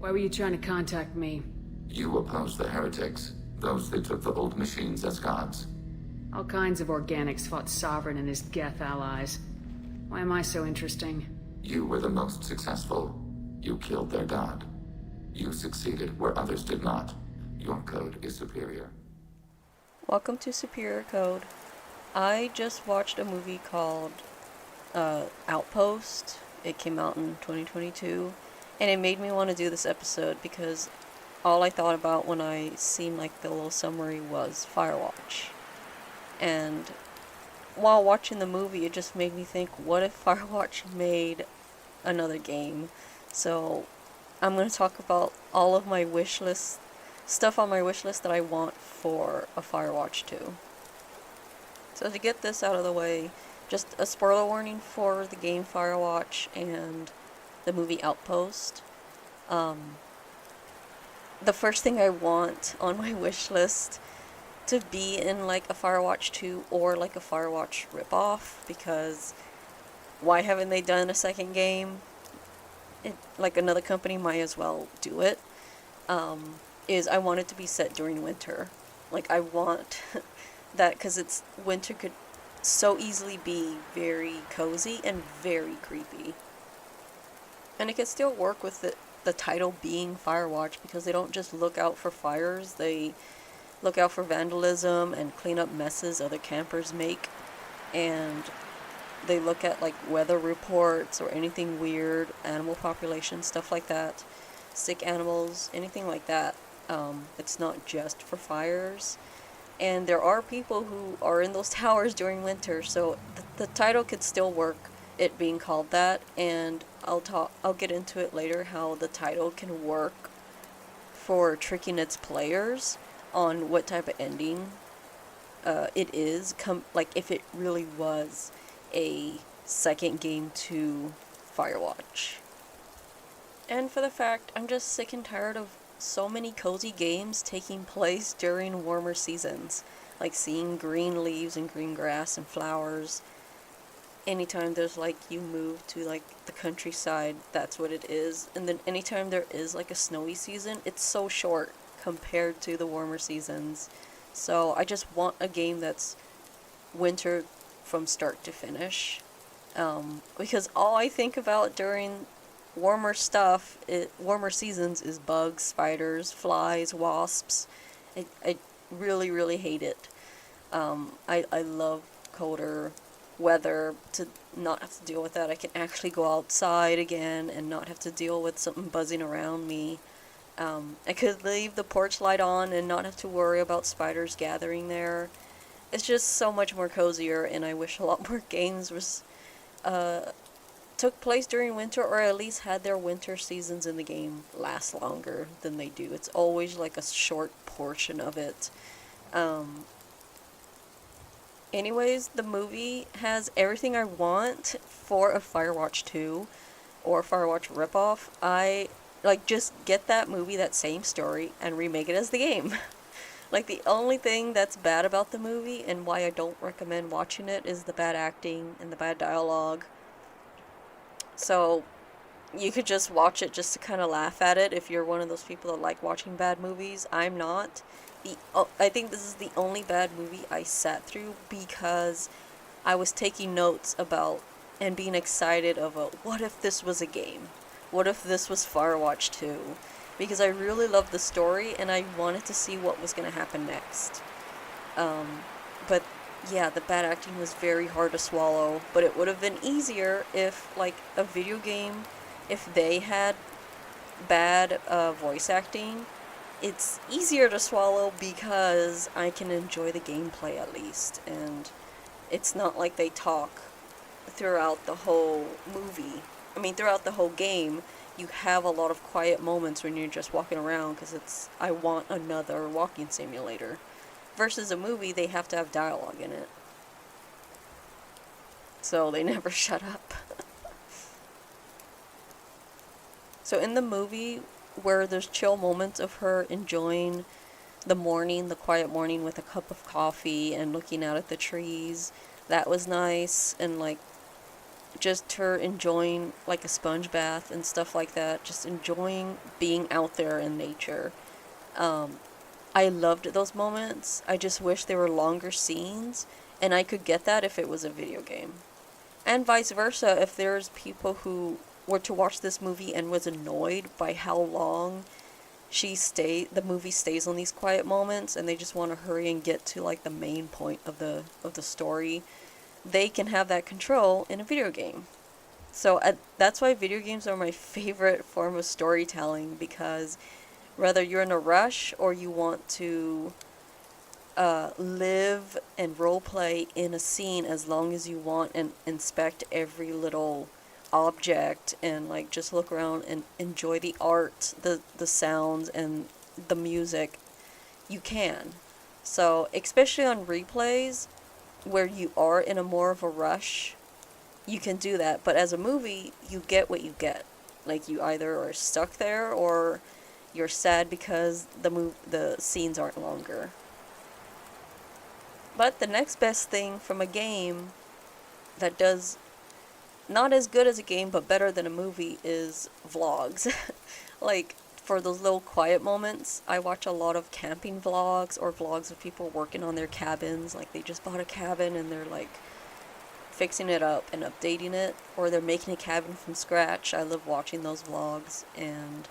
Why were you trying to contact me? You oppose the heretics, those that took the old machines as gods. All kinds of organics fought Sovereign and his Geth allies. Why am I so interesting? You were the most successful. You killed their god. You succeeded where others did not. Your code is superior. Welcome to Superior Code. I just watched a movie called Outpost. It came out in 2022, and it made me want to do this episode because all I thought about when I seen like the little summary was Firewatch. And while watching the movie, it just made me think, what if Firewatch made another game? So I'm going to talk about all of my wishlist stuff on my wishlist that I want for a Firewatch 2. So to get this out of the way, just a spoiler warning for the game Firewatch and the movie Outpost. The first thing I want on my wishlist to be in like a Firewatch 2 or like a Firewatch ripoff, because why haven't they done a second game? Like another company might as well do it. Is I want it to be set during winter. Like I want that, because it's winter could so easily be very cozy and very creepy. And it could still work with the title being Firewatch, because they don't just look out for fires, they look out for vandalism and clean up messes other campers make. And they look at like weather reports or anything weird, animal population, stuff like that, sick animals, anything like that. It's not just for fires. And there are people who are in those towers during winter, so the title could still work, it being called that. And I'll get into it later how the title can work for tricking its players on what type of ending it is, like if it really was a second game to Firewatch. And for the fact, I'm just sick and tired of so many cozy games taking place during warmer seasons, like seeing green leaves and green grass and flowers. Anytime there's like you move to like the countryside, that's what it is. And then anytime there is like a snowy season, it's so short compared to the warmer seasons. So I just want a game that's winter from start to finish, because all I think about during warmer seasons is bugs, spiders, flies, wasps. I really, really hate it. I love colder weather, to not have to deal with that. I can actually go outside again and not have to deal with something buzzing around me. I could leave the porch light on and not have to worry about spiders gathering there. It's just so much more cozier, and I wish a lot more games was took place during winter, or at least had their winter seasons in the game last longer than they do. It's always like a short portion of it. Anyways, the movie has everything I want for a Firewatch 2 or Firewatch ripoff. I just get that movie, that same story, and remake it as the game. Like, the only thing that's bad about the movie and why I don't recommend watching it is the bad acting and the bad dialogue. So you could just watch it just to kind of laugh at it if you're one of those people that like watching bad movies. I'm not. I think this is the only bad movie I sat through because I was taking notes about and being excited of what if this was a game? What if this was Firewatch 2? Because I really loved the story and I wanted to see what was going to happen next. But yeah, the bad acting was very hard to swallow, but it would have been easier if, like, a video game, if they had bad voice acting. It's easier to swallow because I can enjoy the gameplay at least, and it's not like they talk throughout the whole movie. I mean, throughout the whole game, you have a lot of quiet moments when you're just walking around, because I want another walking simulator. Versus a movie, they have to have dialogue in it. So they never shut up. So in the movie, where there's chill moments of her enjoying the morning, the quiet morning with a cup of coffee and looking out at the trees, that was nice. And like, just her enjoying like a sponge bath and stuff like that, just enjoying being out there in nature. I loved those moments. I just wish they were longer scenes, and I could get that if it was a video game. And vice versa, if there's people who were to watch this movie and was annoyed by how long the movie stays on these quiet moments, and they just want to hurry and get to like the main point of the story, they can have that control in a video game. So that's why video games are my favorite form of storytelling, because whether you're in a rush or you want to live and roleplay in a scene as long as you want and inspect every little object and like just look around and enjoy the art, the sounds and the music, you can. So especially on replays where you are in a more of a rush, you can do that. But as a movie, you get what you get. Like, you either are stuck there or you're sad because the scenes aren't longer. But the next best thing from a game that does not as good as a game but better than a movie is vlogs. Like, for those little quiet moments, I watch a lot of camping vlogs or vlogs of people working on their cabins. Like, they just bought a cabin and they're like fixing it up and updating it, or they're making a cabin from scratch. I love watching those vlogs, and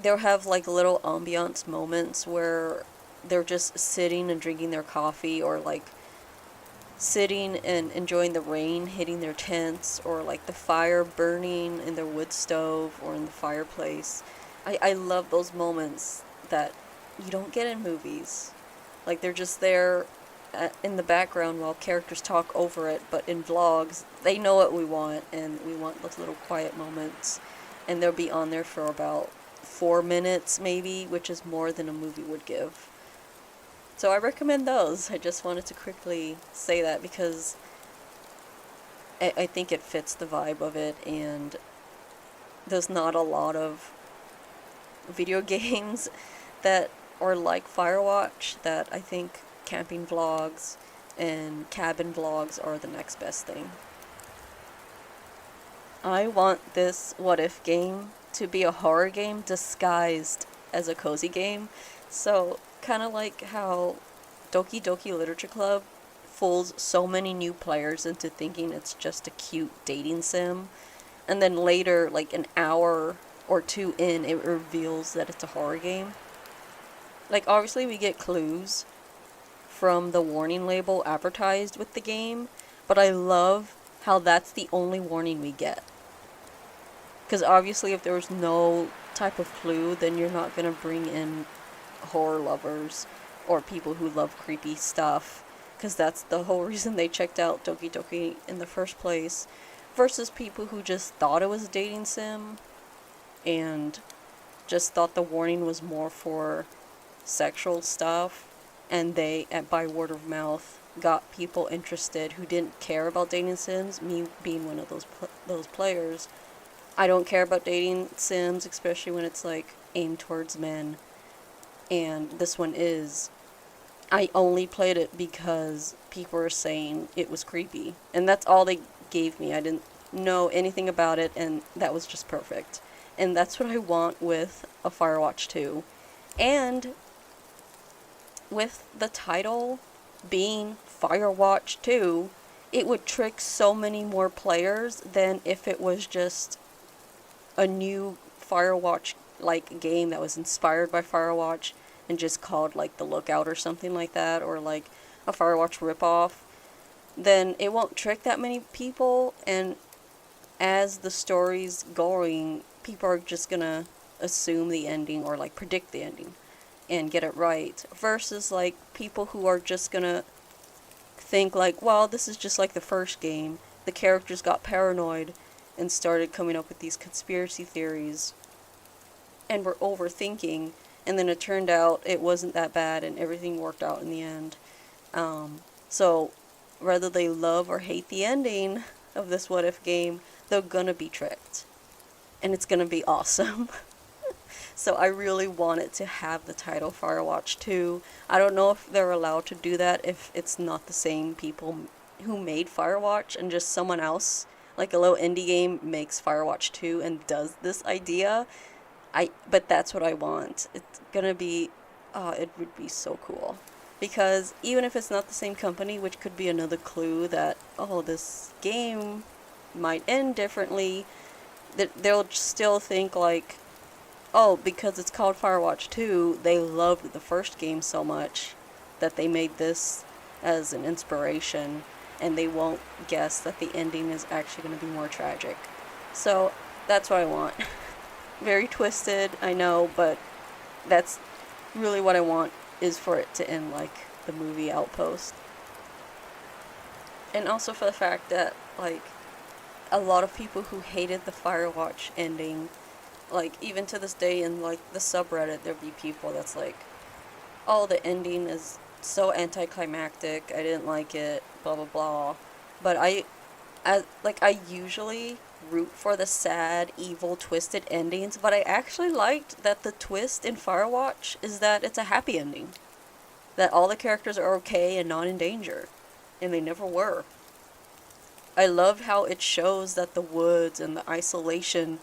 they'll have like little ambiance moments where they're just sitting and drinking their coffee, or like sitting and enjoying the rain hitting their tents, or like the fire burning in their wood stove or in the fireplace. I love those moments that you don't get in movies. Like, they're just there in the background while characters talk over it, but in vlogs, they know what we want, and we want those little quiet moments, and they'll be on there for about 4 minutes maybe, which is more than a movie would give. So I recommend those. I just wanted to quickly say that because I think it fits the vibe of it, and there's not a lot of video games that are like Firewatch that I think camping vlogs and cabin vlogs are the next best thing. I want this What If game to be a horror game disguised as a cozy game. So, kind of like how Doki Doki Literature Club fools so many new players into thinking it's just a cute dating sim, and then later, like an hour or two in, it reveals that it's a horror game. Like, obviously we get clues from the warning label advertised with the game, but I love how that's the only warning we get. Because obviously if there was no type of clue, then you're not going to bring in horror lovers or people who love creepy stuff, because that's the whole reason they checked out Doki Doki in the first place, versus people who just thought it was a dating sim and just thought the warning was more for sexual stuff, and they, by word of mouth, got people interested who didn't care about dating sims, me being one of those players. I don't care about dating sims, especially when it's like aimed towards men, and this one is. I only played it because people were saying it was creepy, and that's all they gave me. I didn't know anything about it, and that was just perfect. And that's what I want with a Firewatch 2. And with the title being Firewatch 2, it would trick so many more players than if it was just a new Firewatch-like game that was inspired by Firewatch and just called like The Lookout or something like that, or like a Firewatch ripoff. Then it won't trick that many people, and as the story's going, people are just gonna assume the ending or like predict the ending and get it right, versus like people who are just gonna think like, well, this is just like the first game. The characters got paranoid and started coming up with these conspiracy theories and were overthinking, and then it turned out it wasn't that bad and everything worked out in the end. So whether they love or hate the ending of this What If game, they're gonna be tricked, and it's gonna be awesome. So I really want it to have the title Firewatch 2. I don't know if they're allowed to do that if it's not the same people who made Firewatch and just someone else, like a little indie game, makes Firewatch 2 and does this idea. But that's what I want. It's gonna be, it would be so cool. Because even if it's not the same company, which could be another clue that, oh, this game might end differently, that they'll still think like, oh, because it's called Firewatch 2, they loved the first game so much that they made this as an inspiration, and they won't guess that the ending is actually going to be more tragic. So that's what I want. Very twisted, I know, but that's really what I want, is for it to end like the movie Outpost. And also for the fact that, like, a lot of people who hated the Firewatch ending, like, even to this day in, like, the subreddit, there'll be people that's like, oh, the ending is so anticlimactic, I didn't like it, blah, blah, blah. But I usually root for the sad, evil, twisted endings, but I actually liked that the twist in Firewatch is that it's a happy ending. That all the characters are okay and not in danger. And they never were. I loved how it shows that the woods and the isolation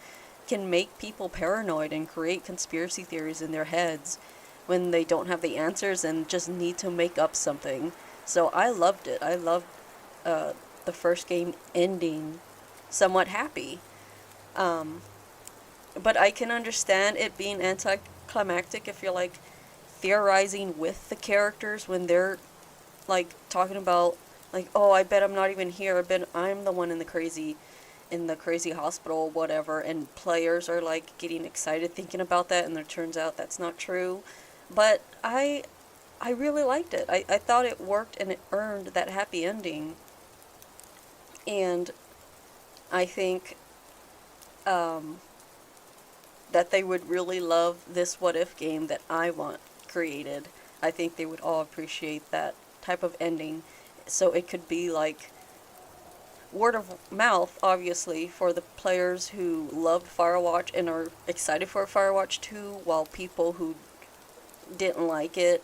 can make people paranoid and create conspiracy theories in their heads when they don't have the answers and just need to make up something. So I loved it. I loved the first game ending somewhat happy. But I can understand it being anticlimactic if you're like theorizing with the characters when they're like talking about like, oh, I bet I'm not even here. I bet I'm the one in the crazy hospital, whatever. And players are like getting excited thinking about that, and it turns out that's not true. But I really liked it. I thought it worked and it earned that happy ending. And I think that they would really love this what if game that I want created. I think they would all appreciate that type of ending. So it could be like word of mouth, obviously, for the players who loved Firewatch and are excited for Firewatch 2, while people who didn't like it,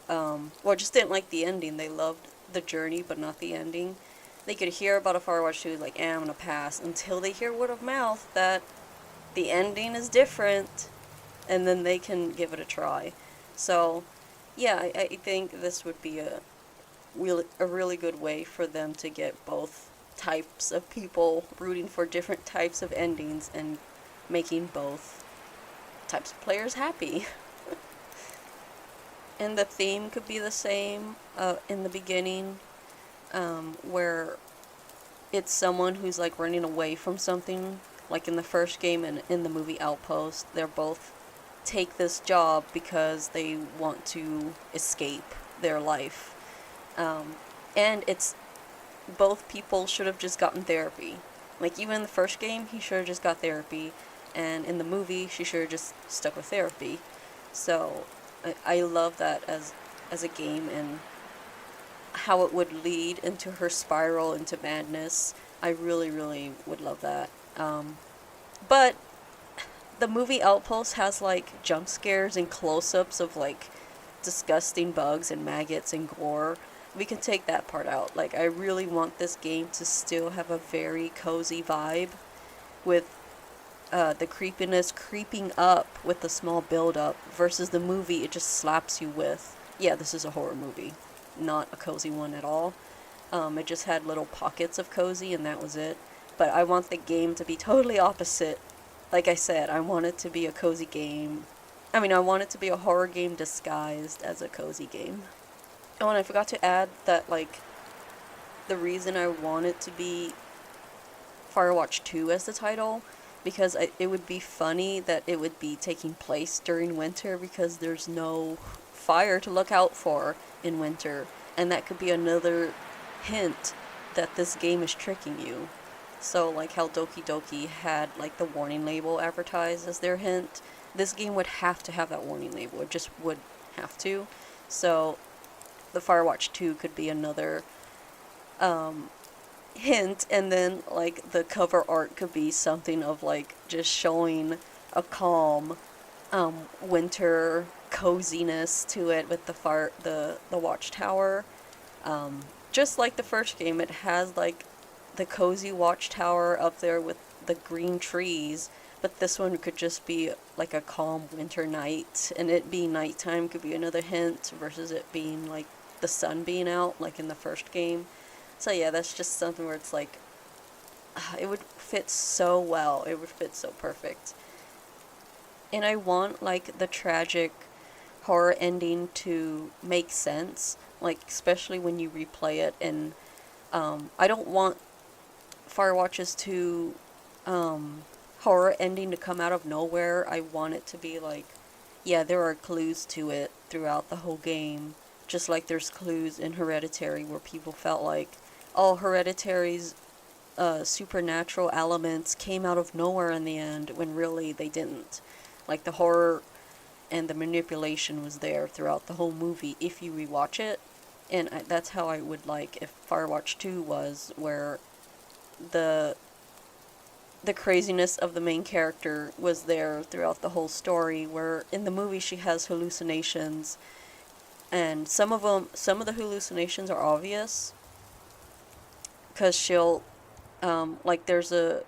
or just didn't like the ending, they loved the journey but not the ending, they could hear about a Firewatch 2 like, I'm gonna pass, until they hear word of mouth that the ending is different, and then they can give it a try. So, yeah, I think this would be a really good way for them to get both types of people rooting for different types of endings and making both types of players happy. And the theme could be the same in the beginning, where it's someone who's like running away from something, like in the first game and in the movie Outpost. They're both take this job because they want to escape their life. And it's both people should have just gotten therapy. Like, even in the first game, he should have just got therapy, and in the movie, she should have just stuck with therapy. So I love that as a game, and how it would lead into her spiral into madness. I really, really would love that. But the movie Outpost has like jump scares and close-ups of like disgusting bugs and maggots and gore. We can take that part out. Like, I really want this game to still have a very cozy vibe with the creepiness creeping up with the small build-up, versus the movie, it just slaps you with, yeah, this is a horror movie, not a cozy one at all. It just had little pockets of cozy, and that was it. But I want the game to be totally opposite. Like I said, I want it to be a cozy game. I mean, I want it to be a horror game disguised as a cozy game. Oh, and I forgot to add that, like, the reason I want it to be Firewatch 2 as the title, because it would be funny that it would be taking place during winter, because there's no fire to look out for in winter, and that could be another hint that this game is tricking you. So, like how Doki Doki had, like, the warning label advertised as their hint, this game would have to have that warning label. It just would have to. So the Firewatch 2 could be another hint, and then like the cover art could be something of like just showing a calm winter coziness to it with the watchtower, just like the first game, it has like the cozy watchtower up there with the green trees, but this one could just be like a calm winter night, and it being nighttime could be another hint versus it being like the sun being out like in the first game. So yeah, that's just something where it's like it would fit so well. It would fit so perfect. And I want like the tragic horror ending to make sense, like especially when you replay it. And I don't want Firewatch's horror ending to come out of nowhere. I want it to be like, yeah, there are clues to it throughout the whole game, just like there's clues in Hereditary where people felt like, oh, Hereditary's supernatural elements came out of nowhere in the end, when really they didn't. Like the horror and the manipulation was there throughout the whole movie if you rewatch it. And that's how I would like if Firewatch 2 was, where the craziness of the main character was there throughout the whole story, where in the movie she has hallucinations, and some of the hallucinations are obvious, because she'll, like there's a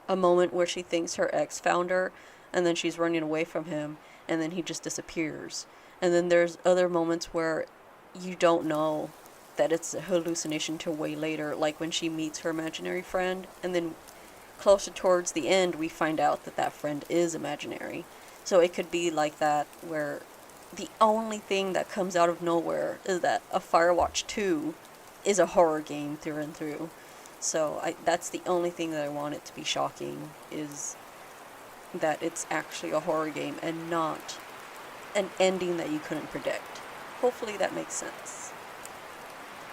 moment where she thinks her ex found her, and then she's running away from him, and then he just disappears. And then there's other moments where you don't know that it's a hallucination till way later, like when she meets her imaginary friend, and then closer towards the end we find out that that friend is imaginary. So it could be like that, where the only thing that comes out of nowhere is that a Firewatch 2 is a horror game through and through. So that's the only thing that I want it to be shocking, is that it's actually a horror game and not an ending that you couldn't predict. Hopefully that makes sense.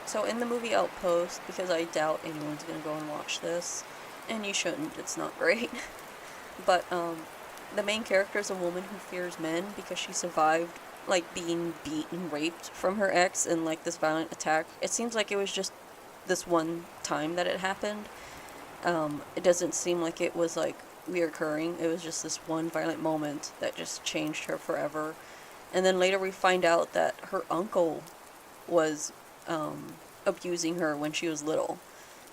So in the movie Outpost, because I doubt anyone's gonna go and watch this, and you shouldn't, it's not great, but the main character is a woman who fears men because she survived like being beaten, raped from her ex in like this violent attack. It seems like it was just this one time that it happened. It doesn't seem like it was like reoccurring. It was just this one violent moment that just changed her forever. And then later we find out that her uncle was abusing her when she was little.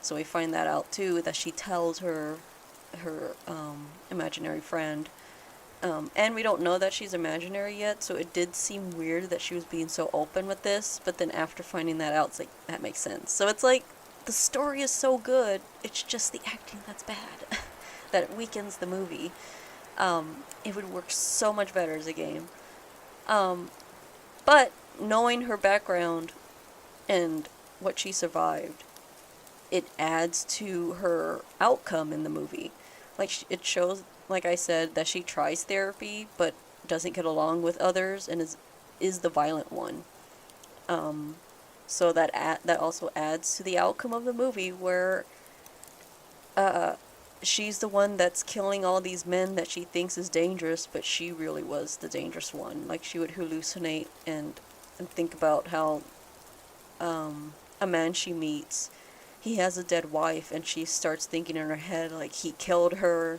So we find that out too, that she tells her imaginary friend. And we don't know that she's imaginary yet, so it did seem weird that she was being so open with this, but then after finding that out, it's like, that makes sense. So it's like, the story is so good, it's just the acting that's bad, that it weakens the movie. It would work so much better as a game. But knowing her background and what she survived, it adds to her outcome in the movie. Like, it shows, like I said, that she tries therapy, but doesn't get along with others, and is the violent one. So that also adds to the outcome of the movie, where she's the one that's killing all these men that she thinks is dangerous, but she really was the dangerous one. Like, she would hallucinate and think about how a man she meets, he has a dead wife, and she starts thinking in her head like he killed her,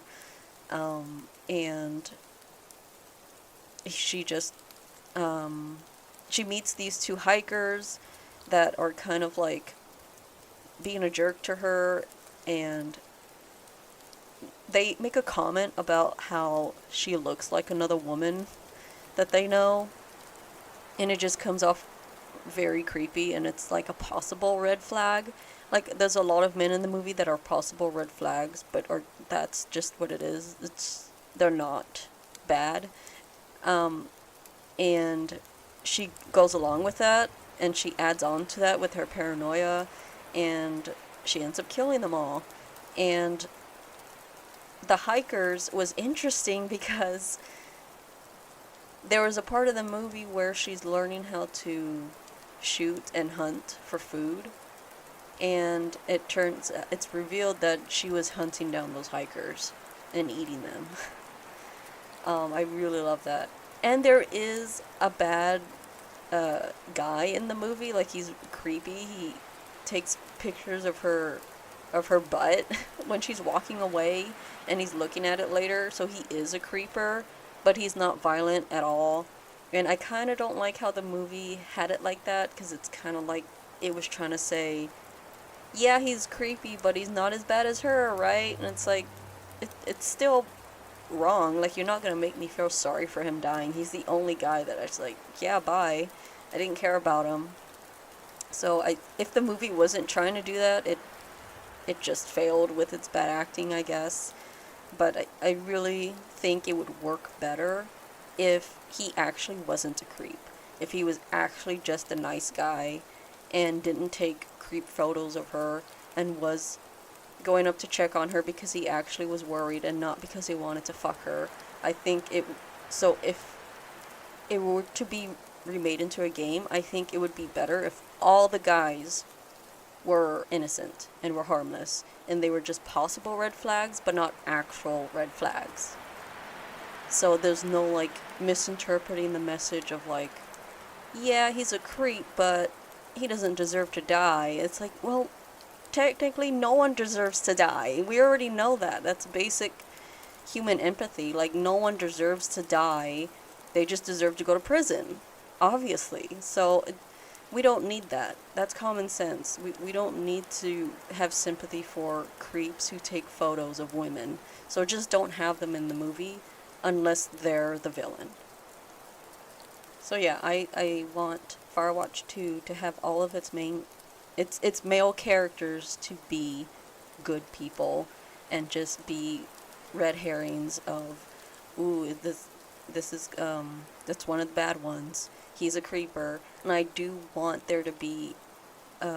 and she just she meets these two hikers that are kind of like being a jerk to her, and they make a comment about how she looks like another woman that they know, and it just comes off very creepy, and it's like a possible red flag. Like, there's a lot of men in the movie that are possible red flags, but that's just what it is. They're not bad. And she goes along with that, and she adds on to that with her paranoia, and she ends up killing them all. And the hikers was interesting because there was a part of the movie where she's learning how to shoot and hunt for food, and it's revealed that she was hunting down those hikers and eating them. I really love that. And there is a bad guy in the movie. Like, he's creepy. He takes pictures of her butt when she's walking away, and he's looking at it later. So he is a creeper, but he's not violent at all. And I kind of don't like how the movie had it like that, because it's kind of like it was trying to say, yeah, he's creepy, but he's not as bad as her, right? And it's like, it's still wrong. Like, you're not gonna make me feel sorry for him dying. He's the only guy that I was like, yeah, bye. I didn't care about him. So if the movie wasn't trying to do that, it just failed with its bad acting, I guess. But I really think it would work better if he actually wasn't a creep. If he was actually just a nice guy and didn't take creep photos of her and was going up to check on her because he actually was worried and not because he wanted to fuck her. I think so if it were to be remade into a game, I think it would be better if all the guys were innocent and were harmless and they were just possible red flags but not actual red flags. So there's no like misinterpreting the message of like, yeah, he's a creep but he doesn't deserve to die. It's like, well, technically no one deserves to die. We already know that. That's basic human empathy. Like, no one deserves to die. They just deserve to go to prison, obviously. So we don't need that. That's common sense. We don't need to have sympathy for creeps who take photos of women. So just don't have them in the movie unless they're the villain. So yeah, I want Firewatch 2 to have all of its male characters to be good people and just be red herrings of, ooh, this is that's one of the bad ones. He's a creeper. And I do want there to be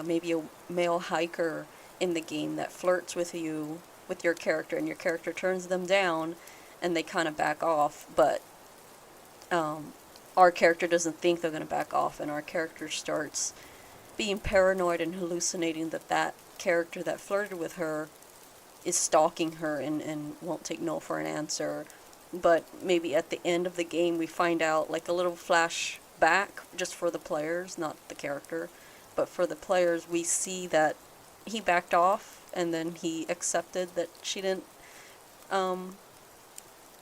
maybe a male hiker in the game that flirts with you, with your character, and your character turns them down and they kind of back off, but our character doesn't think they're going to back off, and our character starts being paranoid and hallucinating that character that flirted with her is stalking her and won't take no for an answer. But maybe at the end of the game we find out, like a little flashback just for the players, not the character, but for the players, we see that he backed off and then he accepted that she didn't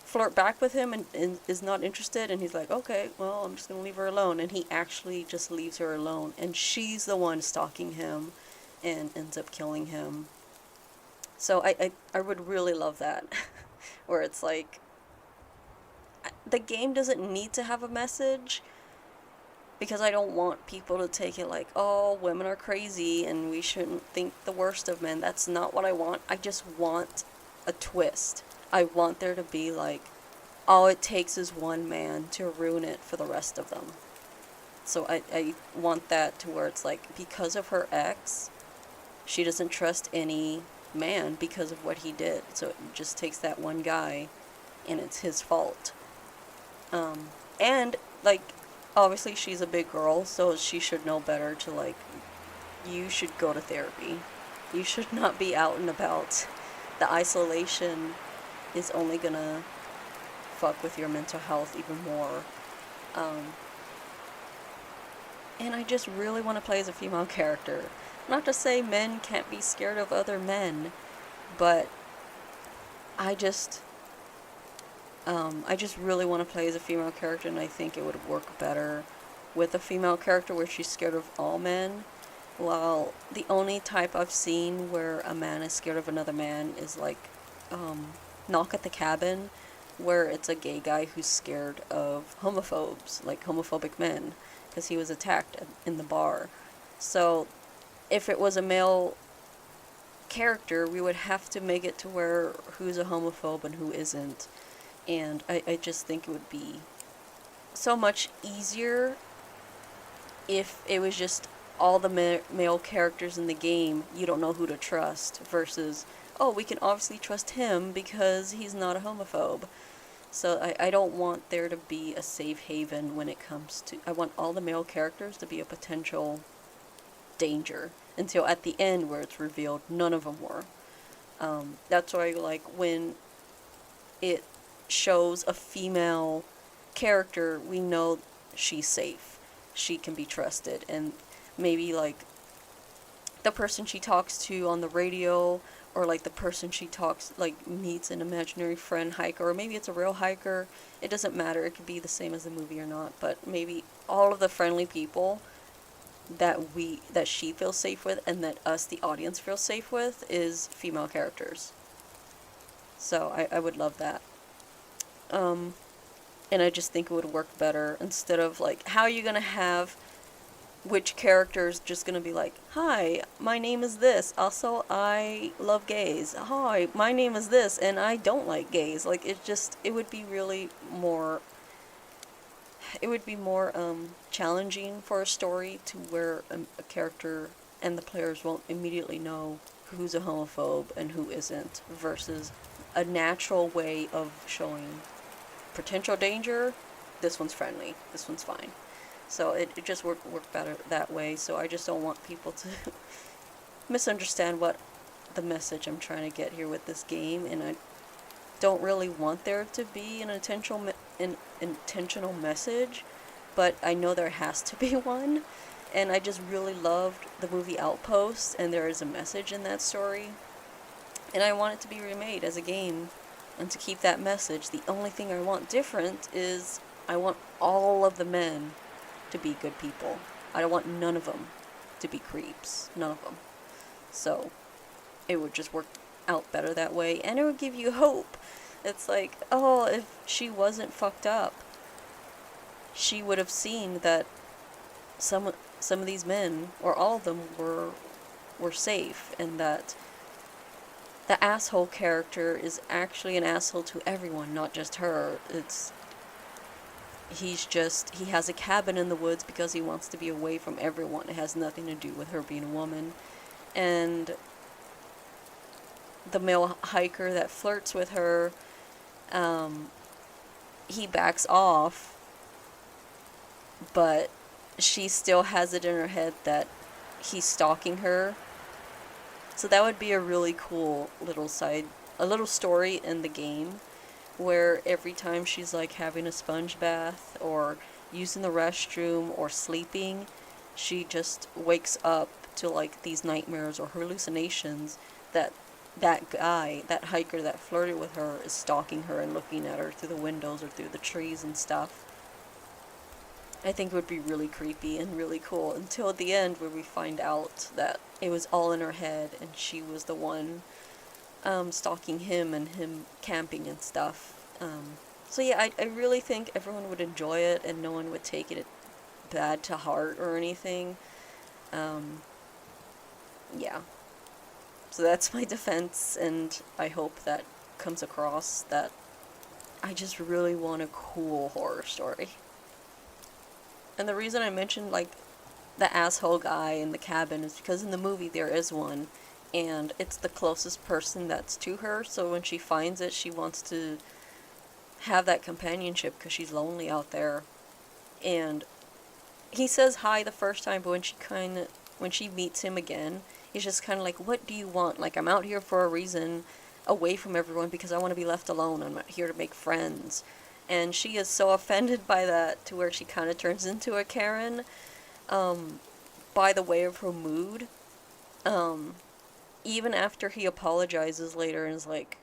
flirt back with him and is not interested, and he's like, okay, well, I'm just gonna leave her alone, and he actually just leaves her alone, and she's the one stalking him and ends up killing him. So I would really love that where it's like, the game doesn't need to have a message, because I don't want people to take it like, oh, women are crazy and we shouldn't think the worst of men. That's not what I want. I just want a twist. I want there to be like, all it takes is one man to ruin it for the rest of them. So I want that to where it's like, because of her ex, she doesn't trust any man because of what he did. So it just takes that one guy and it's his fault. And like, obviously she's a big girl, so she should know better to like, you should go to therapy. You should not be out and about. The isolation is only gonna fuck with your mental health even more. And I just really want to play as a female character. Not to say men can't be scared of other men, but I just really want to play as a female character, and I think it would work better with a female character where she's scared of all men. While the only type I've seen where a man is scared of another man is like Knock at the Cabin, where it's a gay guy who's scared of homophobes, like homophobic men, because he was attacked in the bar. So if it was a male character, we would have to make it to where who's a homophobe and who isn't. And I just think it would be so much easier if it was just all the male characters in the game, you don't know who to trust, versus, oh, we can obviously trust him because he's not a homophobe. So I don't want there to be a safe haven when it comes to... I want all the male characters to be a potential danger until at the end where it's revealed none of them were. That's why, like, when it shows a female character, we know she's safe. She can be trusted. And maybe, like, the person she talks to on the radio, or like the person she talks, like, meets an imaginary friend hiker, or maybe it's a real hiker. It doesn't matter. It could be the same as the movie or not, but maybe all of the friendly people that she feels safe with and that us, the audience, feel safe with is female characters. So I would love that. And I just think it would work better instead of like, how are you gonna have which character's just gonna be like, hi, my name is this, also I love gays, hi, my name is this, and I don't like gays. Like, it would be really more, it would be more challenging for a story to where a character and the players won't immediately know who's a homophobe and who isn't, versus a natural way of showing potential danger. This one's friendly, this one's fine. So it just work better that way. So I just don't want people to misunderstand what the message I'm trying to get here with this game, and I don't really want there to be an intentional message, but I know there has to be one. And I just really loved the movie Outpost, and there is a message in that story, and I want it to be remade as a game and to keep that message. The only thing I want different is I want all of the men to be good people. I don't want none of them to be creeps. None of them. So it would just work out better that way, and it would give you hope. It's like, oh, if she wasn't fucked up, she would have seen that some of these men, or all of them, were safe, and that the asshole character is actually an asshole to everyone, not just her. He has a cabin in the woods because he wants to be away from everyone. It has nothing to do with her being a woman. And the male hiker that flirts with her, he backs off, but she still has it in her head that he's stalking her. So that would be a really cool little story in the game, where every time she's like having a sponge bath or using the restroom or sleeping, she just wakes up to like these nightmares or hallucinations that guy, that hiker that flirted with her, is stalking her and looking at her through the windows or through the trees and stuff. I think it would be really creepy and really cool until the end, where we find out that it was all in her head and she was the one stalking him and him camping and stuff. So yeah, I really think everyone would enjoy it and no one would take it bad to heart or anything. Yeah. So that's my defense, and I hope that comes across, that I just really want a cool horror story. And the reason I mentioned like the asshole guy in the cabin is because in the movie there is one, and it's the closest person that's to her, so when she finds it, she wants to have that companionship because she's lonely out there. And he says hi the first time, but when she meets him again, he's just kind of like, what do you want? Like, I'm out here for a reason, away from everyone, because I want to be left alone. I'm not here to make friends. And she is so offended by that, to where she kind of turns into a Karen, by the way of her mood. Even after he apologizes later and is like,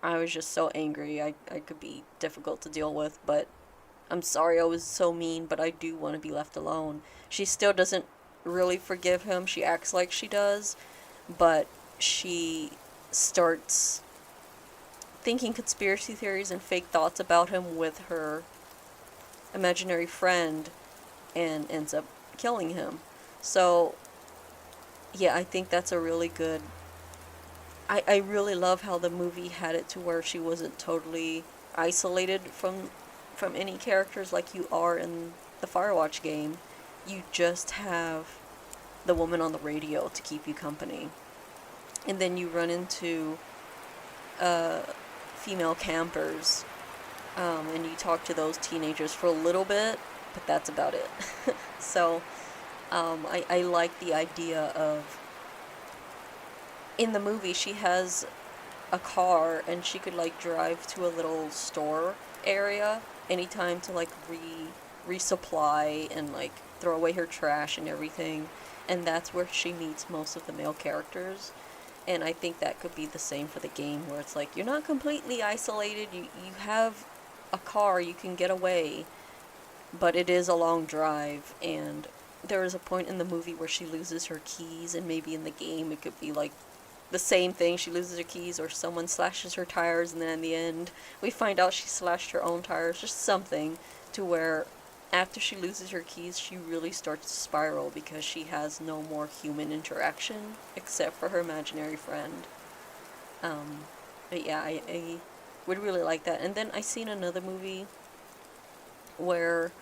I was just so angry, I could be difficult to deal with, but I'm sorry I was so mean, but I do want to be left alone. She still doesn't really forgive him. She acts like she does, but she starts thinking conspiracy theories and fake thoughts about him with her imaginary friend and ends up killing him. So yeah, I think that's a really good... I really love how the movie had it to where she wasn't totally isolated from any characters like you are in the Firewatch game. You just have the woman on the radio to keep you company. And then you run into female campers, and you talk to those teenagers for a little bit, but that's about it. So I like the idea of, in the movie, she has a car and she could like drive to a little store area anytime to like resupply and like throw away her trash and everything, and that's where she meets most of the male characters. And I think that could be the same for the game, where it's like, you're not completely isolated, you have a car, you can get away, but it is a long drive, and there is a point in the movie where she loses her keys, and maybe in the game it could be like the same thing. She loses her keys, or someone slashes her tires, and then in the end we find out she slashed her own tires. Just something to where after she loses her keys, she really starts to spiral because she has no more human interaction except for her imaginary friend. But yeah, I would really like that. And then I seen another movie where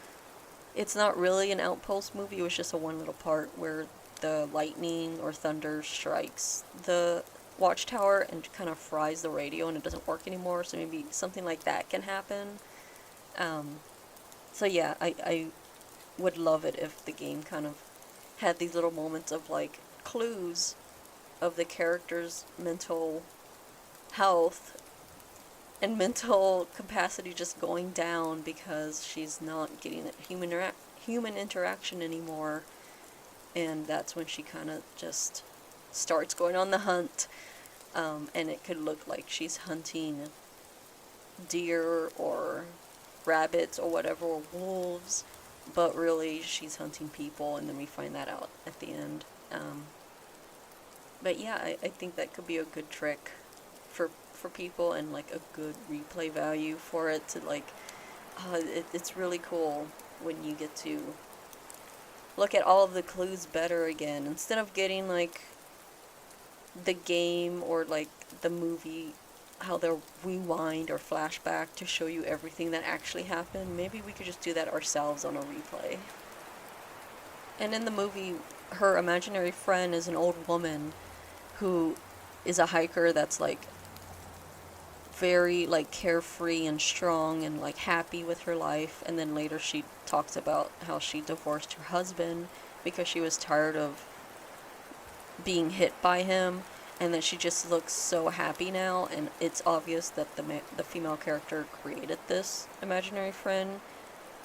it's not really an outpost movie. It was just a one little part where the lightning or thunder strikes the watchtower and kind of fries the radio and it doesn't work anymore. So maybe something like that can happen. So yeah, I would love it if the game kind of had these little moments of like clues of the character's mental health and mental capacity just going down because she's not getting human interaction anymore, and that's when she kind of just starts going on the hunt, and it could look like she's hunting deer or rabbits or whatever, or wolves, but really she's hunting people, and then we find that out at the end. But yeah, I think that could be a good trick for people, and like a good replay value for it to like, it's really cool when you get to look at all of the clues better again, instead of getting like the game or like the movie, how they'll rewind or flashback to show you everything that actually happened. Maybe we could just do that ourselves on a replay. And in the movie, her imaginary friend is an old woman who is a hiker that's like very like carefree and strong and like happy with her life, and then later she talks about how she divorced her husband because she was tired of being hit by him, and then she just looks so happy now, and it's obvious that the female character created this imaginary friend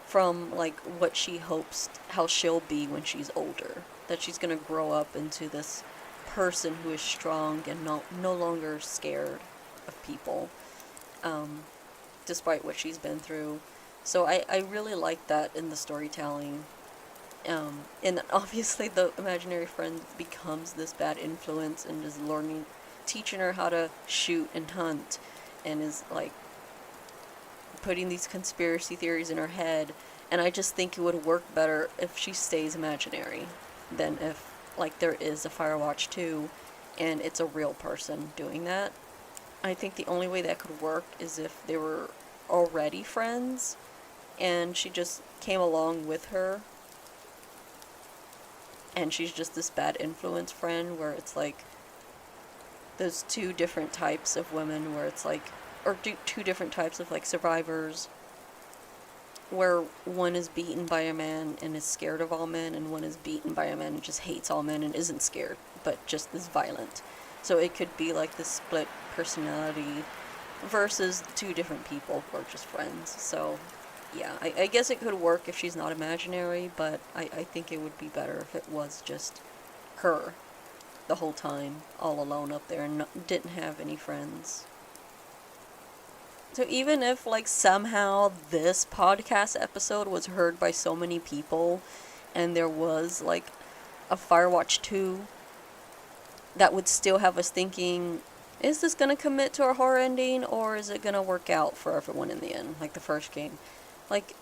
from like what she hopes how she'll be when she's older, that she's gonna grow up into this person who is strong and no longer scared of people, despite what she's been through. So I really like that in the storytelling. And obviously the imaginary friend becomes this bad influence and is teaching her how to shoot and hunt, and is like putting these conspiracy theories in her head. And I just think it would work better if she stays imaginary than if like there is a Firewatch 2 and it's a real person doing that. I think the only way that could work is if they were already friends and she just came along with her, and she's just this bad influence friend, where it's like there's two different types of women, where it's like, or two different types of like survivors, where one is beaten by a man and is scared of all men, and one is beaten by a man and just hates all men and isn't scared but just is violent. So it could be like this split personality versus two different people who are just friends. So yeah, I guess it could work if she's not imaginary, but I think it would be better if it was just her the whole time, all alone up there, and didn't have any friends. So even if like somehow this podcast episode was heard by so many people and there was like a Firewatch 2, that would still have us thinking, is this going to commit to a horror ending, or is it going to work out for everyone in the end, like the first game? Like,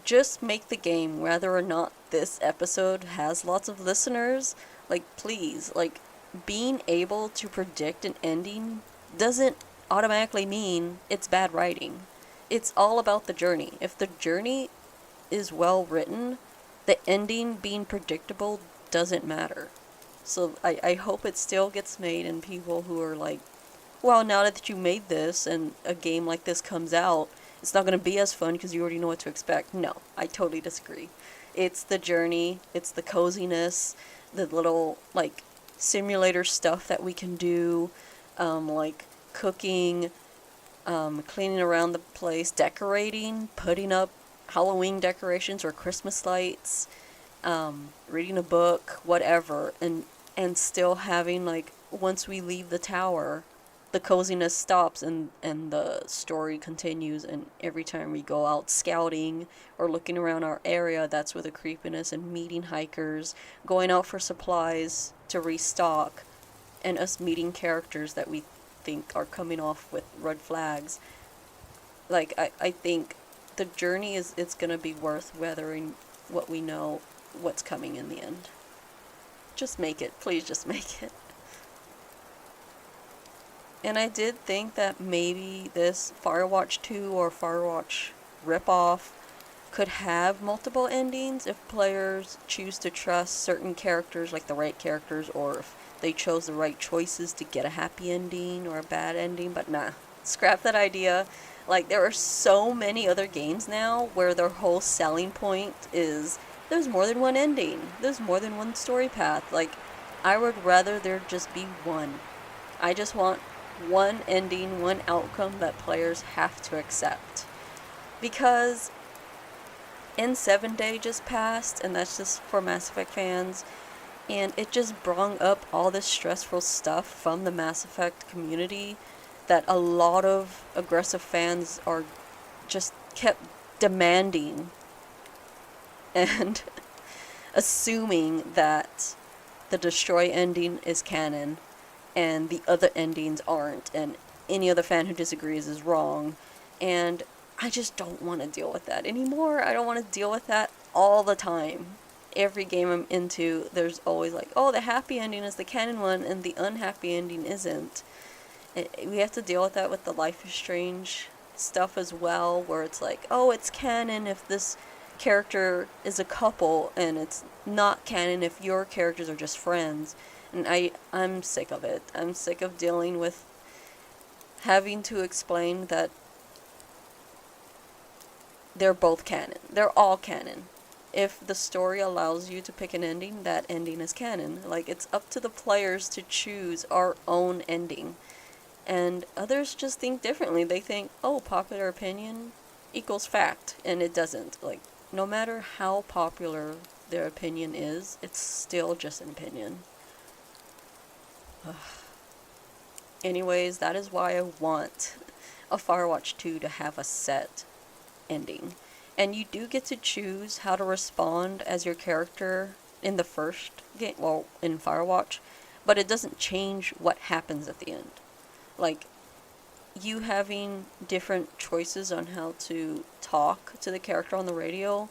just make the game, whether or not this episode has lots of listeners. Like, please, like, being able to predict an ending doesn't automatically mean it's bad writing. It's all about the journey. If the journey is well written, the ending being predictable doesn't matter. So I hope it still gets made, and people who are like, well, now that you made this and a game like this comes out, it's not going to be as fun because you already know what to expect. No, I totally disagree. It's the journey, it's the coziness, the little like simulator stuff that we can do, like cooking, cleaning around the place, decorating, putting up Halloween decorations or Christmas lights, reading a book, whatever, and still having like, once we leave the tower, the coziness stops and the story continues, and every time we go out scouting or looking around our area, that's where the creepiness and meeting hikers, going out for supplies to restock, and us meeting characters that we think are coming off with red flags. Like, I think the journey it's gonna be worth weathering what we know what's coming in the end. Just make it. Please just make it. And I did think that maybe this Firewatch 2 or Firewatch ripoff could have multiple endings if players choose to trust certain characters, like the right characters, or if they chose the right choices to get a happy ending or a bad ending. But nah, scrap that idea. Like, there are so many other games now where their whole selling point is there's more than one ending, there's more than one story path. Like, I would rather there just be one. I just want one ending, one outcome that players have to accept. Because N7 Day just passed, and that's just for Mass Effect fans, and it just brought up all this stressful stuff from the Mass Effect community that a lot of aggressive fans are just kept demanding and assuming that the Destroy ending is canon and the other endings aren't, and any other fan who disagrees is wrong. And I just don't want to deal with that anymore. I don't want to deal with that all the time. Every game I'm into, there's always like, oh, the happy ending is the canon one and the unhappy ending isn't. We have to deal with that with the Life is Strange stuff as well, where it's like, oh, it's canon if this character is a couple, and it's not canon if your characters are just friends. And I'm sick of it. I'm sick of dealing with having to explain that they're both canon. They're all canon. If the story allows you to pick an ending, that ending is canon. Like, it's up to the players to choose our own ending. And others just think differently. They think, oh, popular opinion equals fact. And it doesn't. Like, no matter how popular their opinion is, it's still just an opinion. Anyways, that is why I want a Firewatch 2 to have a set ending. And you do get to choose how to respond as your character in the first game, well, in Firewatch, but it doesn't change what happens at the end. Like, you having different choices on how to talk to the character on the radio,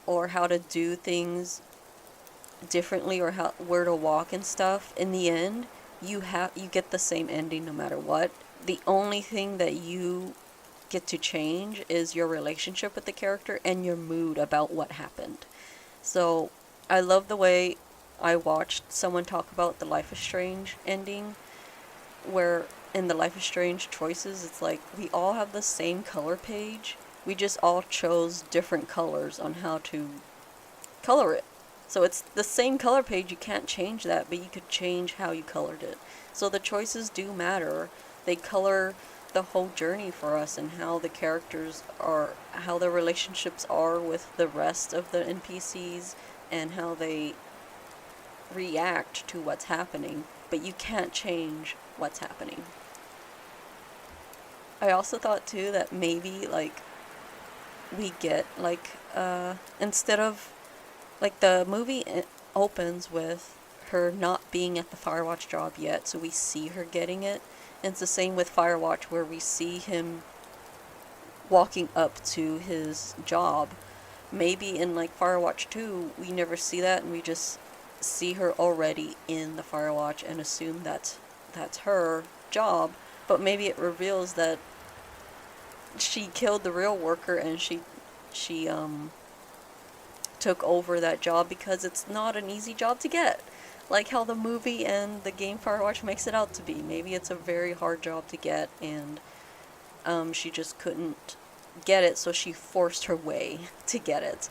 or how to do things differently, or where to walk and stuff, in the end, you get the same ending no matter what. The only thing that you get to change is your relationship with the character and your mood about what happened. So I love the way I watched someone talk about the Life is Strange ending, where in the Life is Strange choices, it's like we all have the same color page, we just all chose different colors on how to color it. So it's the same color page, you can't change that, but you could change how you colored it. So the choices do matter. They color the whole journey for us, and how the characters are, how their relationships are with the rest of the NPCs, and how they react to what's happening, but you can't change what's happening. I also thought too that maybe like we get like instead of like the movie opens with her not being at the Firewatch job yet, so we see her getting it. And it's the same with Firewatch, where we see him walking up to his job. Maybe in like Firewatch 2, we never see that, and we just see her already in the Firewatch and assume that's her job. But maybe it reveals that she killed the real worker, and she took over that job because it's not an easy job to get. Like how the movie and the game Firewatch makes it out to be. Maybe it's a very hard job to get, and she just couldn't get it, so she forced her way to get it.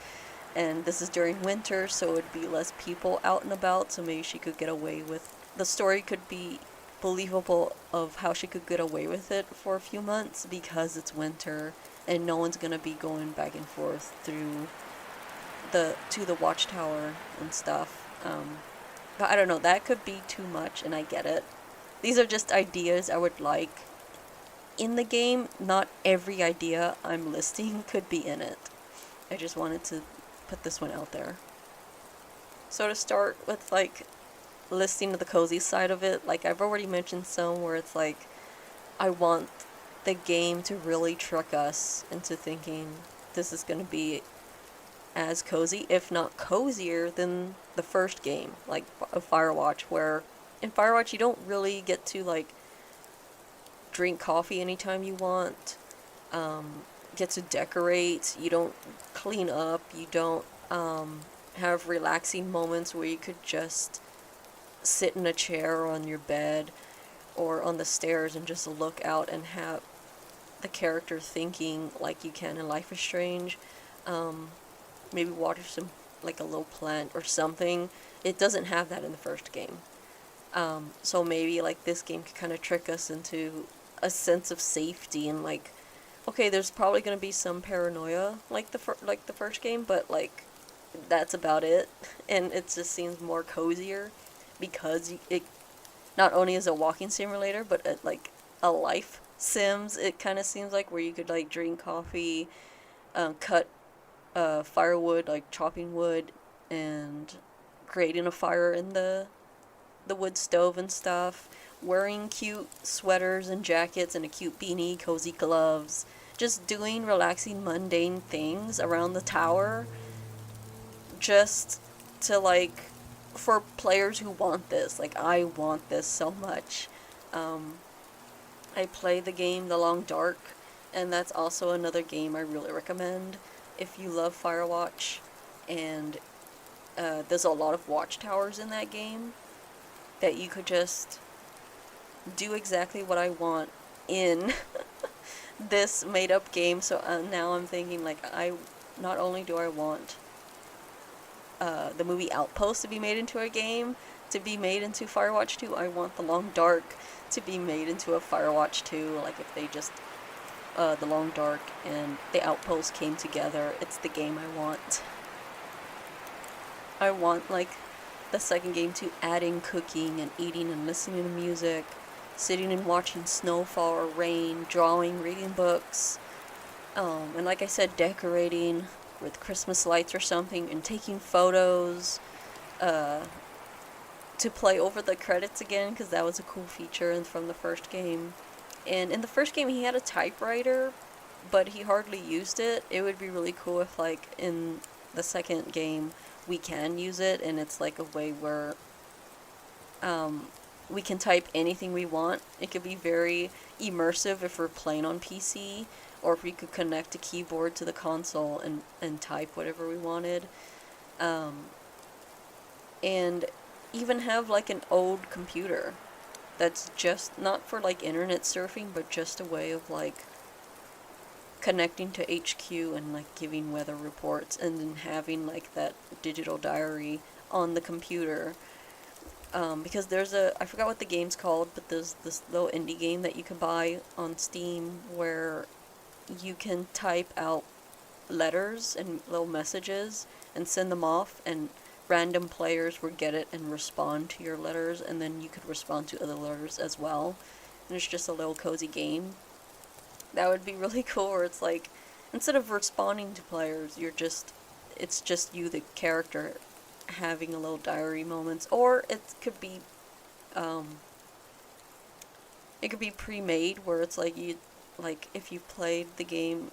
And this is during winter, so it would be less people out and about, so maybe she could get away with... The story could be believable of how she could get away with it for a few months because it's winter, and no one's gonna be going back and forth through to the watchtower and stuff. But I don't know, that could be too much, and I get it. these are just ideas I would like in the game. Not every idea I'm listing could be in it. I just wanted to put this one out there. So to start with, like, listing the cozy side of it, like, I've already mentioned some where it's like, I want the game to really trick us into thinking this is going to be as cozy, if not cozier, than the first game, like Firewatch, where in Firewatch you don't really get to, like, drink coffee anytime you want, get to decorate, you don't clean up, you don't have relaxing moments where you could just sit in a chair or on your bed or on the stairs and just look out and have the character thinking like you can in Life is Strange. Maybe water some, like, a little plant or something. It doesn't have that in the first game. So maybe, like, this game could kind of trick us into a sense of safety and, like, okay, there's probably going to be some paranoia like the first game, but, like, that's about it. And it just seems more cozier because it not only is a walking simulator, but like a life Sims. It kind of seems like where you could, like, drink coffee, cut firewood, like chopping wood and creating a fire in the wood stove and stuff, wearing cute sweaters and jackets and a cute beanie, cozy gloves, just doing relaxing mundane things around the tower, just to, like, for players who want this. Like, I want this so much. I play the game The Long Dark, and that's also another game I really recommend if you love Firewatch. And there's a lot of watchtowers in that game that you could just do exactly what I want in this made-up game. So now I'm thinking, like, not only do I want the movie Outpost to be made into a game, to be made into Firewatch 2, I want The Long Dark to be made into a Firewatch 2. Like, if they just, The Long Dark and the Outpost came together, it's the game I want. I want, like, the second game to add in cooking and eating and listening to music, sitting and watching snowfall or rain, drawing, reading books, and like I said, decorating with Christmas lights or something, and taking photos, to play over the credits again, because that was a cool feature from the first game. And in the first game he had a typewriter, but he hardly used it. It would be really cool if, like, in the second game we can use it, and it's like a way where we can type anything we want. It could be very immersive if we're playing on PC, or if we could connect a keyboard to the console and type whatever we wanted. And even have, like, an old computer that's just not for, like, internet surfing, but just a way of, like, connecting to HQ and, like, giving weather reports, and then having, like, that digital diary on the computer. Because there's I forgot what the game's called, but there's this little indie game that you can buy on Steam where you can type out letters and little messages and send them off, and random players would get it and respond to your letters, and then you could respond to other letters as well. And it's just a little cozy game. That would be really cool, where it's like, instead of responding to players, it's just you, the character, having a little diary moments. Or it could be pre-made, where it's like if you played the game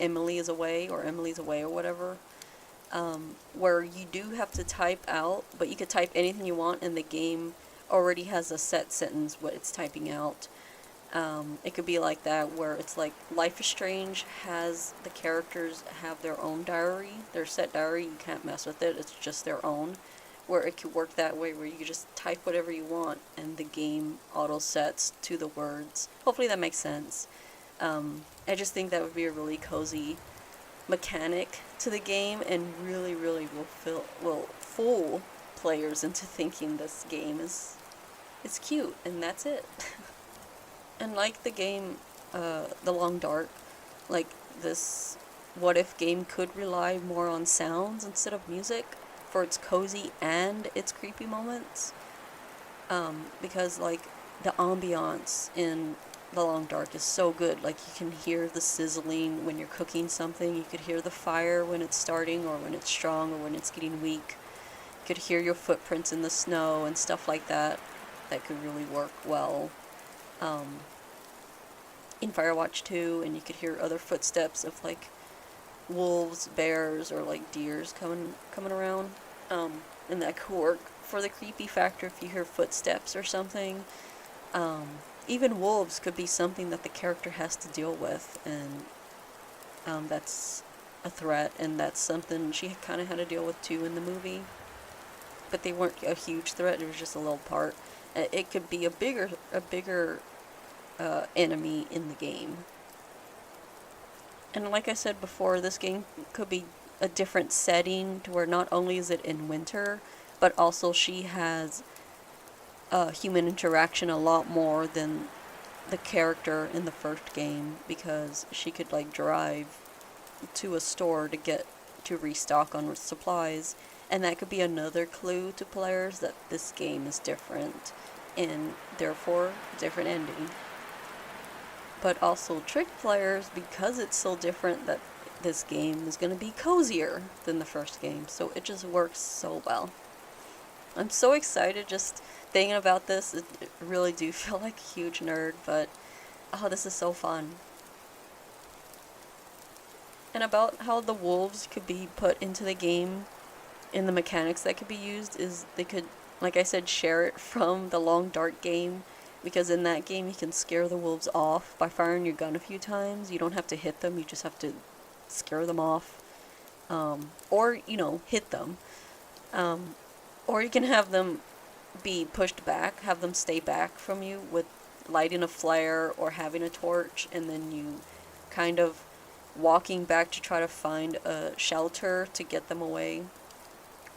Emily is Away or Emily's Away or whatever, where you do have to type out, but you could type anything you want, and the game already has a set sentence what it's typing out. It could be like that, where it's like Life is Strange has the characters have their own diary, their set diary. You can't mess with it. It's just their own. Where it could work that way, where you could just type whatever you want, and the game auto sets to the words. Hopefully that makes sense. I just think that would be a really cozy mechanic to the game, and really, really will fool players into thinking this game is cute, and that's it. And like the game, The Long Dark, like, this what if game could rely more on sounds instead of music for its cozy and its creepy moments. Because, like, the ambiance in The Long Dark is so good. Like, you can hear the sizzling when you're cooking something. You could hear the fire when it's starting, or when it's strong, or when it's getting weak. You could hear your footprints in the snow and stuff like that. That could really work well in Firewatch 2, and you could hear other footsteps of, like, wolves, bears, or, like, deers coming around. And that could work for the creepy factor if you hear footsteps or something. Even wolves could be something that the character has to deal with, and that's a threat, and that's something she kind of had to deal with too in the movie. But they weren't a huge threat, it was just a little part. It could be a bigger enemy in the game. And like I said before, this game could be a different setting, to where not only is it in winter, but also she has human interaction a lot more than the character in the first game, because she could, like, drive to a store to restock on supplies, and that could be another clue to players that this game is different, and therefore different ending. But also trick players, because it's so different, that this game is going to be cozier than the first game, so it just works so well. I'm so excited just thinking about this. I really do feel like a huge nerd, but oh, this is so fun. And about how the wolves could be put into the game, and the mechanics that could be used, is they could, like I said, share it from the Long Dark game, because in that game you can scare the wolves off by firing your gun a few times. You don't have to hit them, you just have to scare them off, or, you know, hit them. Or you can have them be pushed back, have them stay back from you with lighting a flare or having a torch, and then you kind of walking back to try to find a shelter to get them away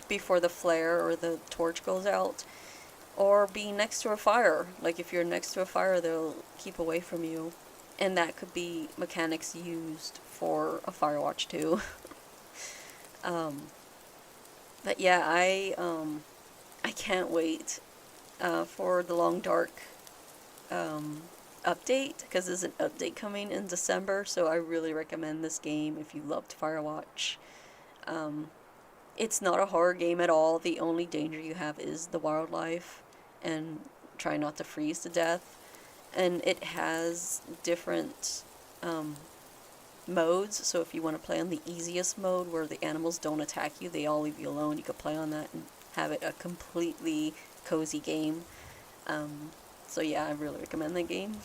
before the flare or the torch goes out. Or being next to a fire. Like, if you're next to a fire, they'll keep away from you. And that could be mechanics used for a Firewatch 2. But yeah, I can't wait for the Long Dark update, because there's an update coming in December, so I really recommend this game if you loved Firewatch. It's not a horror game at all. The only danger you have is the wildlife, and try not to freeze to death. And it has different modes, so if you want to play on the easiest mode, where the animals don't attack you, they all leave you alone, you could play on that and have it a completely cozy game. So yeah, I really recommend that game.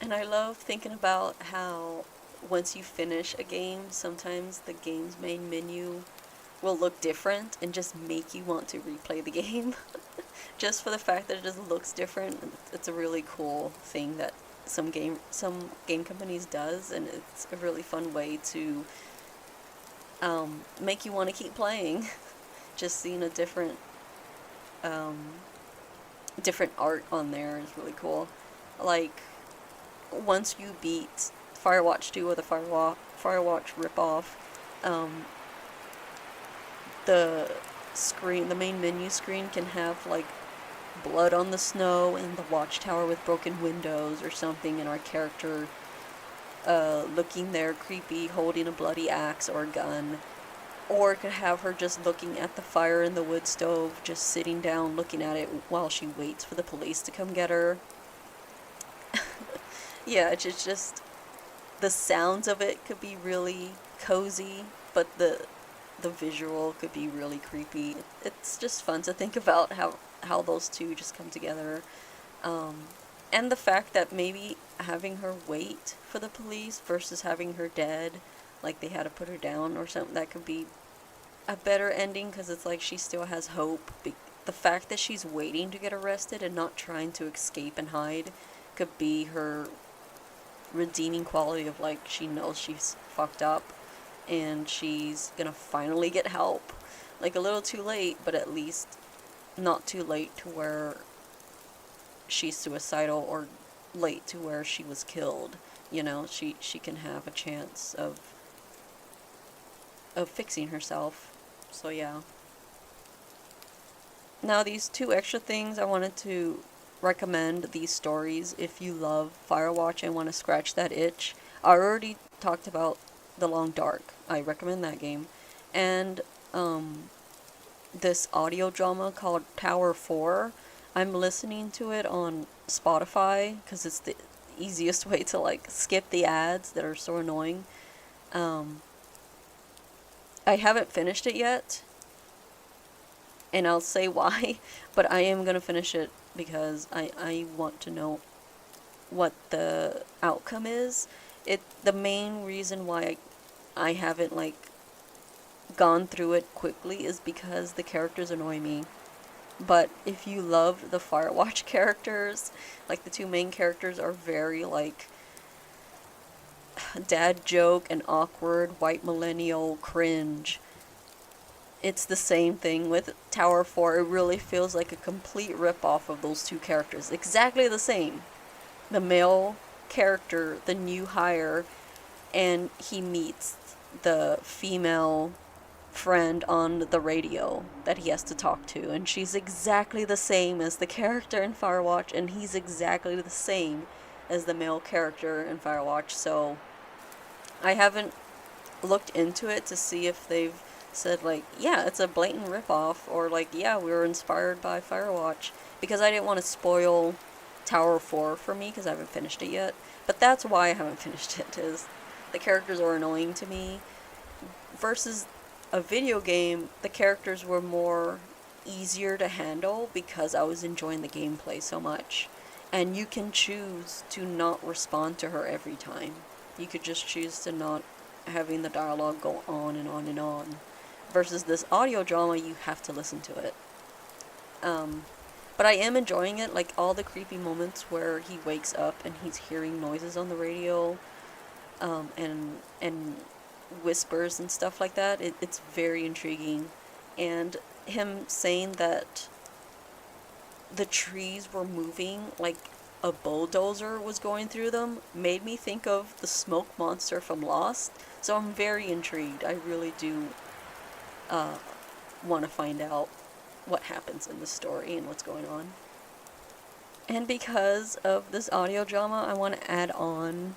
And I love thinking about how once you finish a game, sometimes the game's main menu will look different and just make you want to replay the game. Just for the fact that it just looks different. It's a really cool thing that some game companies does, and it's a really fun way to make you want to keep playing. Just seeing a different art on there is really cool. Like, once you beat Firewatch 2 or the Firewatch ripoff, the main menu screen can have, like, blood on the snow and the watchtower with broken windows or something, and our character looking there creepy, holding a bloody axe or a gun. Or it could have her just looking at the fire in the wood stove, just sitting down looking at it while she waits for the police to come get her. Yeah, it's just the sounds of it could be really cozy, but the visual could be really creepy. It's just fun to think about how those two just come together. And the fact that maybe having her wait for the police versus having her dead, like they had to put her down or something, that could be a better ending, because it's like she still has hope. The fact that she's waiting to get arrested and not trying to escape and hide could be her redeeming quality of, like, she knows she's fucked up and she's gonna finally get help. Like, a little too late, but at least not too late to where she's suicidal, or late to where she was killed. You know, she can have a chance of fixing herself. So yeah. Now, these two extra things I wanted to recommend these stories if you love Firewatch and want to scratch that itch. I already talked about The Long Dark. I recommend that game. And this audio drama called Tower 4. I'm listening to it on Spotify because it's the easiest way to like skip the ads that are so annoying. I haven't finished it yet, and I'll say why, but I am gonna finish it because I want to know what the outcome is. The main reason why I haven't like gone through it quickly is because the characters annoy me. But if you love the Firewatch characters, like the two main characters are very like dad joke and awkward white millennial cringe. It's the same thing with Tower 4. It really feels like a complete rip-off of those two characters. Exactly the same. The male character, the new hire, and he meets the female friend on the radio that he has to talk to, and she's exactly the same as the character in Firewatch, and he's exactly the same as the male character in Firewatch. So I haven't looked into it to see if they've said like, yeah, it's a blatant ripoff, or like, yeah, we were inspired by Firewatch, because I didn't want to spoil Tower 4 for me because I haven't finished it yet. But that's why I haven't finished it, is the characters are annoying to me. Versus a video game, the characters were more easier to handle because I was enjoying the gameplay so much. And you can choose to not respond to her every time. You could just choose to not having the dialogue go on and on and on. Versus this audio drama, you have to listen to it. But I am enjoying it, like all the creepy moments where he wakes up and he's hearing noises on the radio, and whispers and stuff like that. It's very intriguing. And him saying that the trees were moving like a bulldozer was going through them made me think of the smoke monster from Lost. So I'm very intrigued. I really do want to find out what happens in the story and what's going on. And because of this audio drama, I want to add on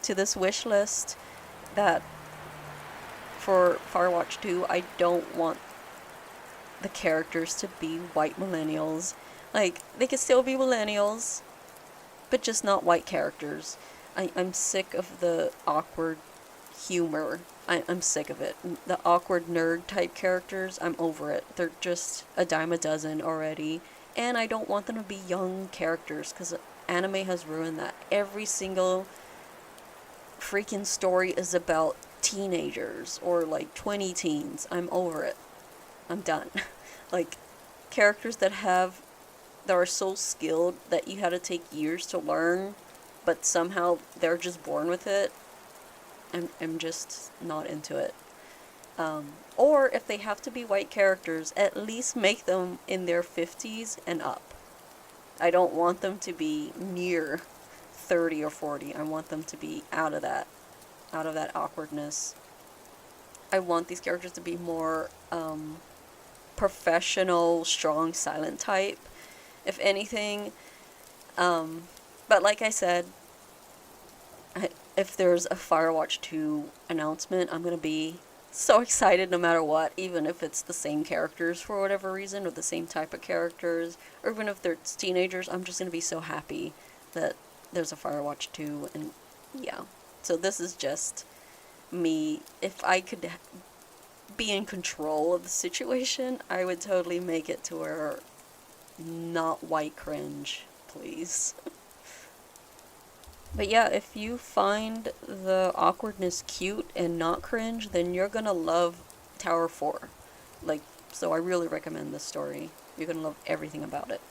to this wish list that for Firewatch 2, I don't want the characters to be white millennials. Like, they could still be millennials, but just not white characters. I'm sick of the awkward humor. I'm sick of it. The awkward nerd type characters, I'm over it. They're just a dime a dozen already. And I don't want them to be young characters, because anime has ruined that. Every single freaking story is about teenagers or like 20 teens. I'm over it. I'm done. Like, characters that are so skilled that you had to take years to learn, but somehow they're just born with it. I'm just not into it. Or if they have to be white characters, at least make them in their 50s and up. I don't want them to be near 30 or 40. I want them to be out of that awkwardness. I want these characters to be more professional, strong, silent type, if anything. But like I said, if there's a Firewatch 2 announcement, I'm going to be so excited no matter what, even if it's the same characters for whatever reason, or the same type of characters, or even if they're teenagers. I'm just going to be so happy that there's a Firewatch 2, and yeah. So this is just me. If I could be in control of the situation, I would totally make it to where not white cringe, please. But yeah, if you find the awkwardness cute and not cringe, then you're gonna love Tower 4. Like, so I really recommend this story. You're gonna love everything about it.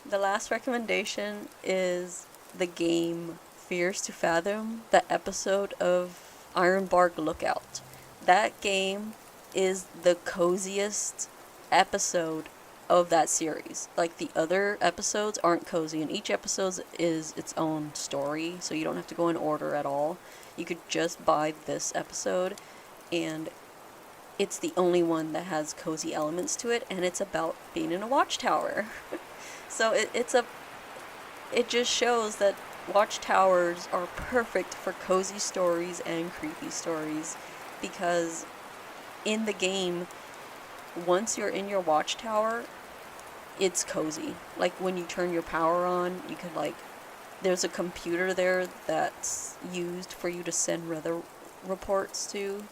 The last recommendation is the game Fears to Fathom, the episode of Ironbark Lookout. That game is the coziest episode of that series. Like, the other episodes aren't cozy, and each episode is its own story, so you don't have to go in order at all. You could just buy this episode, and it's the only one that has cozy elements to it, and it's about being in a watchtower. So it just shows that watchtowers are perfect for cozy stories and creepy stories, because in the game, once you're in your watchtower, it's cozy. Like when you turn your power on, you can there's a computer there that's used for you to send weather reports to.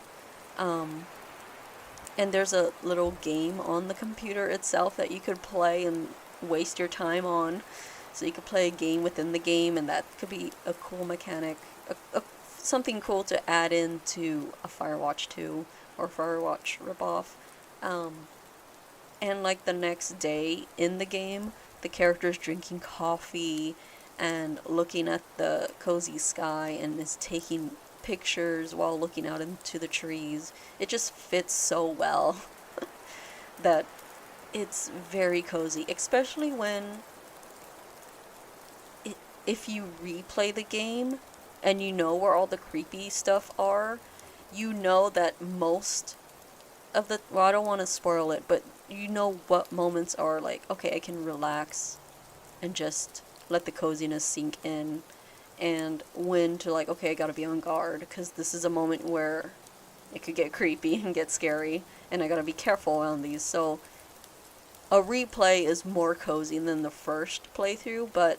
And there's a little game on the computer itself that you could play and waste your time on. So you could play a game within the game, and that could be a cool mechanic, something cool to add into a Firewatch 2 or Firewatch ripoff. And the next day in the game, the character's drinking coffee and looking at the cozy sky and is taking pictures while looking out into the trees. It just fits so well that it's very cozy, especially when if you replay the game and you know where all the creepy stuff are, you know that most of the, well, I don't want to spoil it, but you know what moments are okay, I can relax and just let the coziness sink in, and when to okay, I gotta be on guard, because this is a moment where it could get creepy and get scary, and I gotta be careful around these. So a replay is more cozy than the first playthrough, but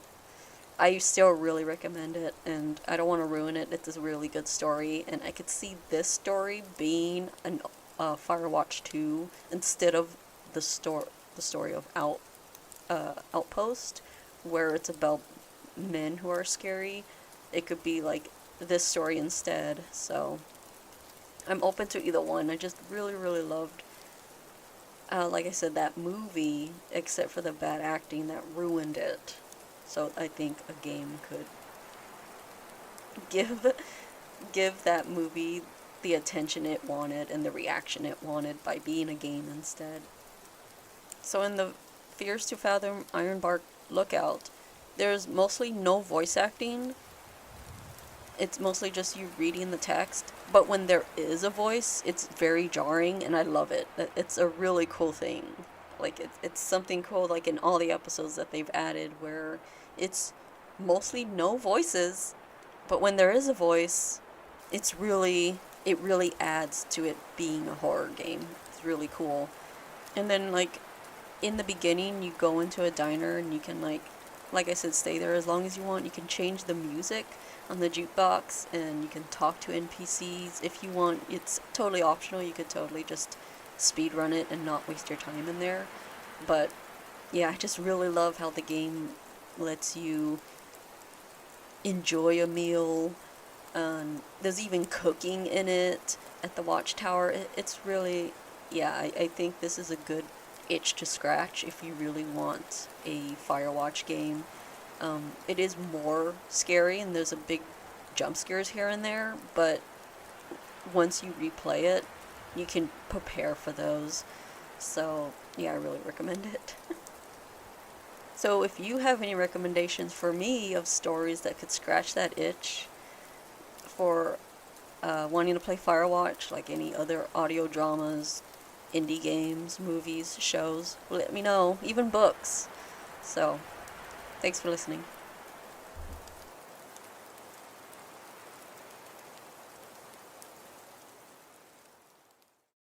I still really recommend it, and I don't want to ruin it. It's a really good story, and I could see this story being an Firewatch 2 instead of the story of Outpost, where it's about men who are scary. It could be this story instead. So I'm open to either one. I just really, really loved, like I said, that movie, except for the bad acting that ruined it. So I think a game could give that movie the attention it wanted and the reaction it wanted by being a game instead. So in the Fears to Fathom Ironbark Lookout, there's mostly no voice acting. It's mostly just you reading the text, but when there is a voice, it's very jarring, and I love it. It's a really cool thing. It's something cool, in all the episodes that they've added, where it's mostly no voices, but when there is a voice, it really adds to it being a horror game. It's really cool. And then, in the beginning, you go into a diner, and you can, like I said, stay there as long as you want. You can change the music on the jukebox, and you can talk to NPCs if you want. It's totally optional. You could totally just speedrun it and not waste your time in there. But yeah, I just really love how the game lets you enjoy a meal. There's even cooking in it at the Watchtower. It's really, yeah, I think this is a good itch to scratch if you really want a Firewatch game. It is more scary, and there's a big jump scares here and there, but once you replay it, you can prepare for those. So yeah, I really recommend it. So if you have any recommendations for me of stories that could scratch that itch for wanting to play Firewatch, like any other audio dramas, indie games, movies, shows, let me know, even books. So, thanks for listening.